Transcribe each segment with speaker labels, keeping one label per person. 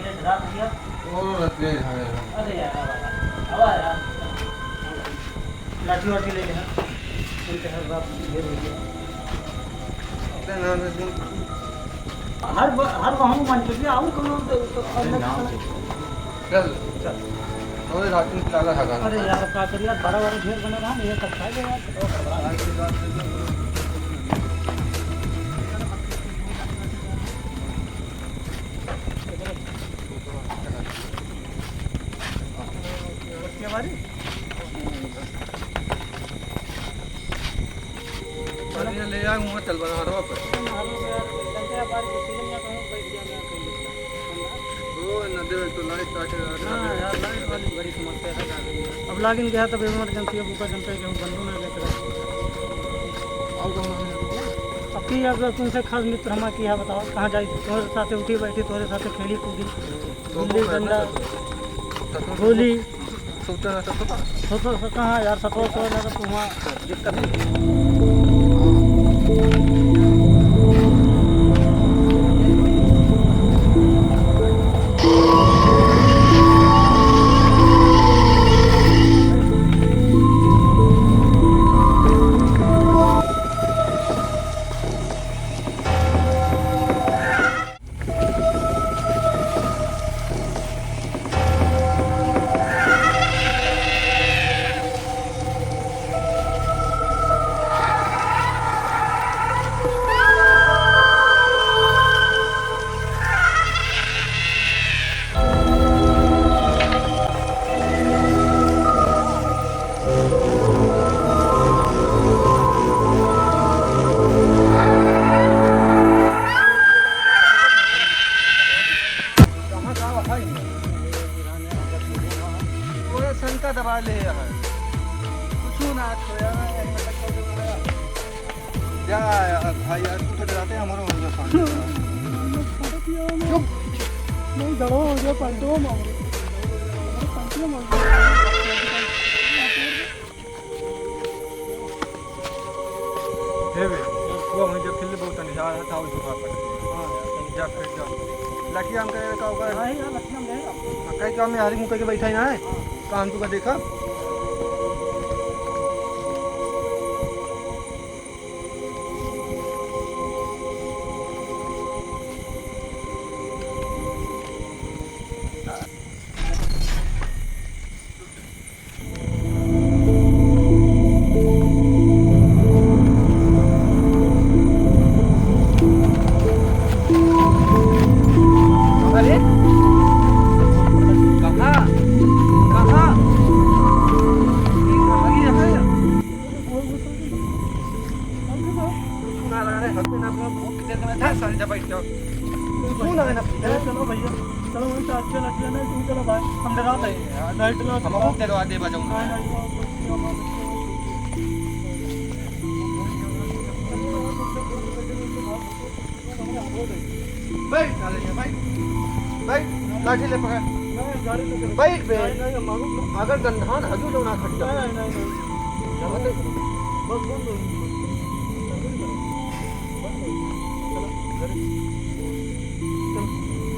Speaker 1: अकेले डरा दिया।
Speaker 2: और अकेले है
Speaker 1: अरे यार आवा यार लाठी वाठी ले लेना उनके हर बात ये बोलिए
Speaker 2: अपने नाम से
Speaker 1: हर वहाँ मान के आऊँ कौन
Speaker 2: चल चल और रात में लागा था
Speaker 1: अरे यार क्या करिए 12 ढेर बना रहा ये सब खाएगा यार हमारी
Speaker 2: ले जाऊंगा चल बना रहा पर नदी में तो लाइट काटे
Speaker 1: हाँ यार लाइट वाली बड़ी समस्या है अब लागिन गया तब इमरजेंसी अब ऊपर जनता के बंदू ना लेकर अब की अगर तुमसे खास मित्र हमारा किया बताओ कहाँ जाए तुम्हारे साथ उठी बैठी तुम्हारे साथ खेली कूदी गुल्ली डंडा गोली सोचो कहाँ यार सतो तो लगा तो वहाँ दिक्कत है
Speaker 2: शंका दबा ले कुछ ना खोया जा यार भाई यार तू तो डराते हैं हमारा हो गया चुप
Speaker 1: नहीं डरो हो गया पंटो मारो पंटो मारो
Speaker 2: हे बे वो मुझे फिर बहुत निशान था उस दुकान पर हां जा फिर जा लकी हम करे का होगा
Speaker 1: हां यार लकी हम ले
Speaker 2: कई काम में हरी मुंह करके बैठा ही ना है काम तू का देखा
Speaker 1: चलो भैया चलो वही तो अच्छे लग गया ना तुम चलो भाई हम डराते हैं लाइट ना
Speaker 2: हम बहुत डरवा दे बजाऊंगा बैठ साले बैठ बैठ लाठी ले पकड़ बैठ बे अगर गंधान हजू जो ना खट्टा
Speaker 1: नहीं बस बंद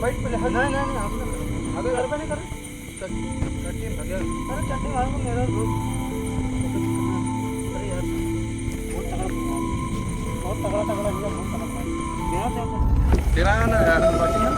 Speaker 2: बैठ पहले
Speaker 1: नहीं आप
Speaker 2: अगर
Speaker 1: घर पे नहीं कर
Speaker 2: चट्टी भगे
Speaker 1: अरे चट्टी मार को मेरा अरे यार बहुत तगड़ा हुआ बहुत तगड़ा यहाँ से
Speaker 2: तेरा ना यार बाकी ना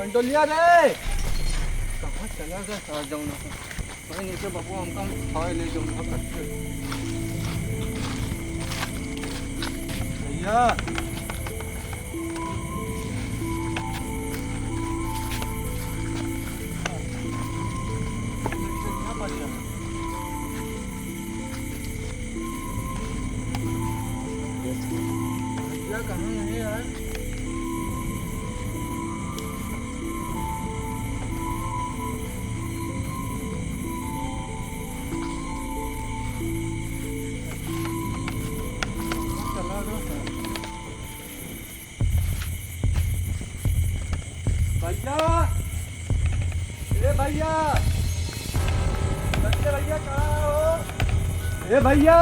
Speaker 2: कंट्रोलिया रे कहाँ चला गया साथ जाऊँ ना मैं नीचे बाबू हमका खाए ले जाऊँ ना करते भैया कहाँ है यार भैया ए भैया बच्चे भैया कहाँ हो ए भैया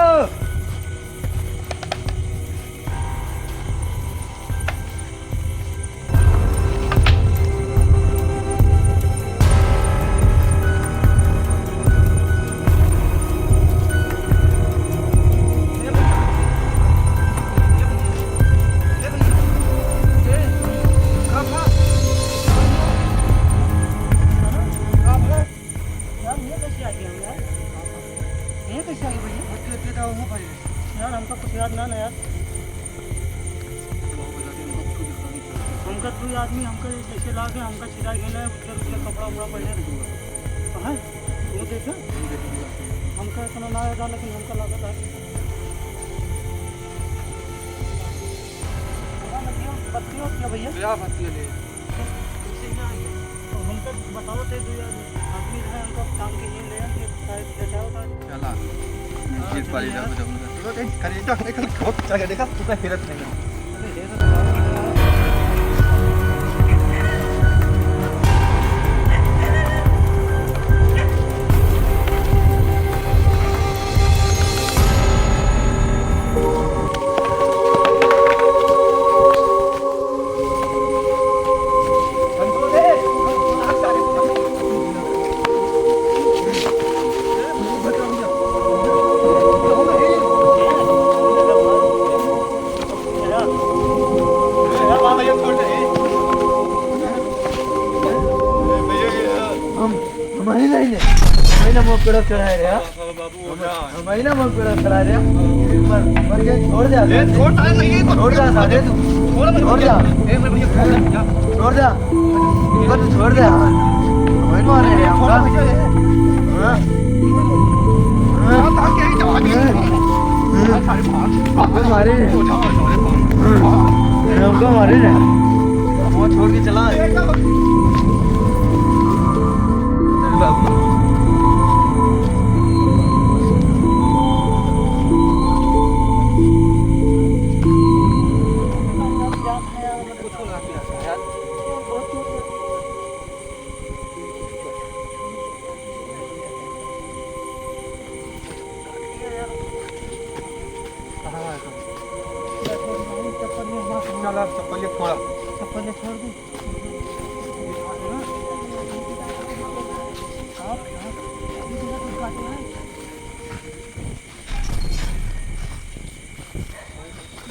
Speaker 1: यार हमका कुछ याद ना यार हमका कोई आदमी हमका जैसे ला के हमका सीधा गेला उसके कपड़ा उपड़ा पहने कहाँ वो देखो हमका इतना ना याद लेकिन हमका लगा था बत्तियों क्या भैया
Speaker 2: क्या बत्तियाँ ले
Speaker 1: तो हमका बताओ थे दो आदमी है हमका काम के लिए ले शायद बेचा होगा
Speaker 2: चला जीत वाली जाओ जब तो एक खरीदा एक बहुत जगह देखा तू का हिरत नहीं
Speaker 3: महीना मोह पेड़ा चढ़ा रहा
Speaker 2: बाबू
Speaker 3: महीना मोह पेड़ा चढ़ा रहा पर के छोड़ दे
Speaker 2: छोड़ नहीं
Speaker 3: छोड़ जा सादे तू छोड़ जा
Speaker 2: एक मिनट भैया
Speaker 3: छोड़ जा इधर तू छोड़ दे वही मारे रे हमका हां
Speaker 2: हां के ही तो आगे
Speaker 3: मारे हमका मारे रे वो छोड़ के चला बाबू
Speaker 2: चला चप्पल फोड़ा
Speaker 1: चप्पल छोड़ दी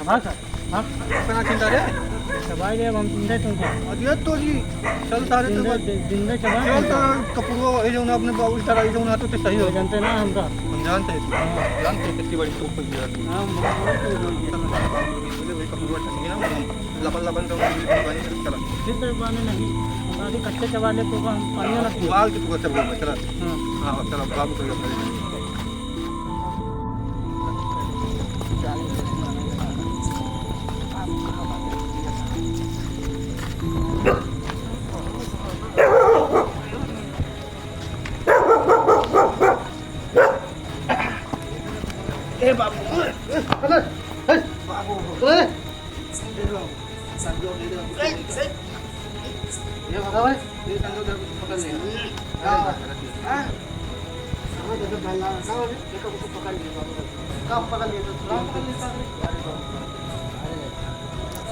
Speaker 2: अपना चिंता रे
Speaker 1: चबाई ले हम चिंता तुमको
Speaker 2: अरे तो जी चल सारे तो
Speaker 1: जिंदा चबा
Speaker 2: चल तो कपूर ये जो अपने बाबू सारा ये जो ना तो सही हो
Speaker 1: जानते ना हमका
Speaker 2: हम जानते हैं जानते हैं कितनी बड़ी तोप है यार
Speaker 1: हां
Speaker 2: भाई कपूर ठगी ना लबन लबन तो पानी चला
Speaker 1: फिर बाने नहीं आधी कच्चे चबाले को हम पानी ना पी
Speaker 2: बाल की तो चल चला
Speaker 1: हां
Speaker 2: हां चला बाबू को ए बाबू अरे बाबू अरे संजो ले ले ये बता भाई ये संजो पकड़ ले हां समझ जब बैला का है एक को पकड़ ले बाबू कब पकड़ ले तो तुरंत पकड़ लेता है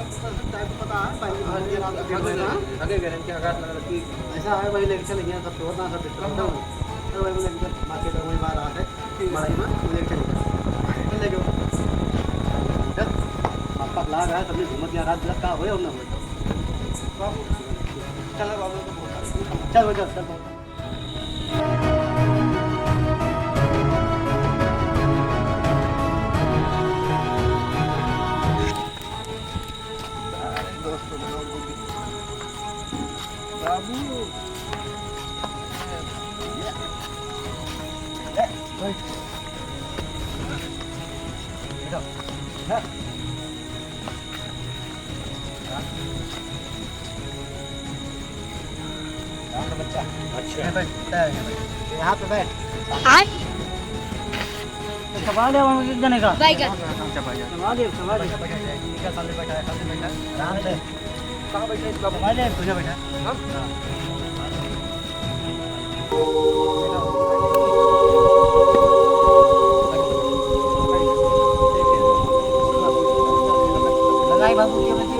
Speaker 2: अरे पता है पहले आगे गारंटी आघात लगा कि ऐसा है भाई लेके चले गया सब छोड़ना सब डिस्टर्ब हो तो भाई बोले मार्केट में बाहर आ गए बड़ाई में लेके चले ले गए आपका लाग है सबने घूमत या रात का होए और ना होए बाबू चल बाबू को बोल
Speaker 1: चल बेटा चल।
Speaker 3: बाबू यहाँ पे बैठ
Speaker 1: सवाल है वहाँ किस जने का
Speaker 4: बैगन
Speaker 1: सवाल है सवाल है
Speaker 2: सामने बैठा है सामने बैठा है
Speaker 3: आराम से
Speaker 2: कहाँ बैठा है इस बाबू
Speaker 1: सवाल है
Speaker 2: तुझे बैठा है हम
Speaker 3: लगाई बाबू के बच्चे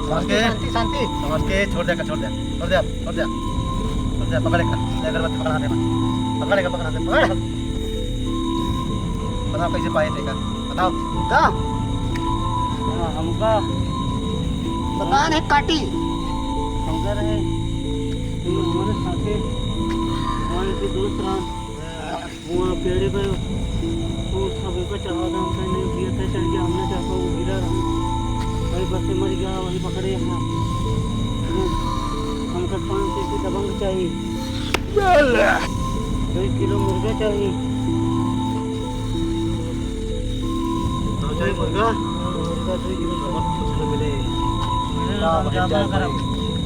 Speaker 3: शांति शांति
Speaker 2: समझ के छोड़ दे छोड़ दे छोड़ दे छोड़ दे छोड़ दे पकड़ेगा अगरबत्ती पकड़ा दे पकड़ेगा पकड़ा दे पकड़ बताओ कैसे पाए थे का बताओ
Speaker 3: का
Speaker 1: हमका
Speaker 3: बता नहीं काटी
Speaker 1: हमका रहे हमारे साथे हमारे के दोस्त रहा वहाँ पेड़े पे वो सब ऊपर चढ़ा था हमका नहीं गिरा था चढ़ गया हमने चाहा वो गिरा रहा वही बस से मर गया वही पकड़े यहाँ हमका 5 केजी दबंग चाहिए 2 किलो मुर्गा चाहिए
Speaker 2: तो चाहिए मुर्गा
Speaker 1: मुर्गा 2 किलो
Speaker 2: बहुत कुछ न मिले
Speaker 1: हम जमा करब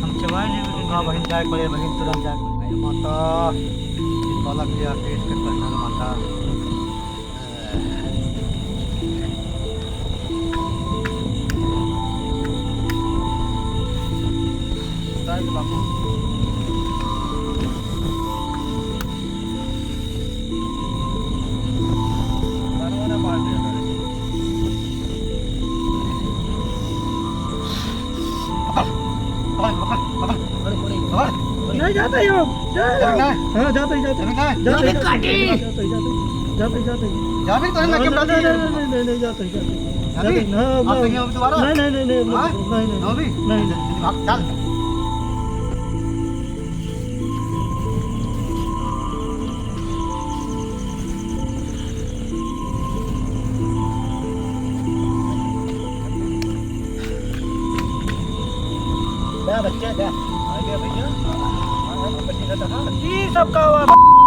Speaker 1: हम चबाई लेंगे
Speaker 2: का बहन जाए पड़े बहन तुरंत जाए माता बालक लिया पेट के पहचान माता बापू
Speaker 1: नहीं जाता ही हम हाँ जाते ही जाते जाते ही
Speaker 2: जाबी तो ना कैमरा दे
Speaker 1: नहीं जाते ही जाते
Speaker 2: अभी
Speaker 1: ना
Speaker 2: आप कहीं अब दोबारा
Speaker 1: नहीं
Speaker 2: अभी
Speaker 1: नहीं
Speaker 2: चल
Speaker 3: बच्चे
Speaker 2: आगे भैया बच्चे का
Speaker 1: ये सब का हुआ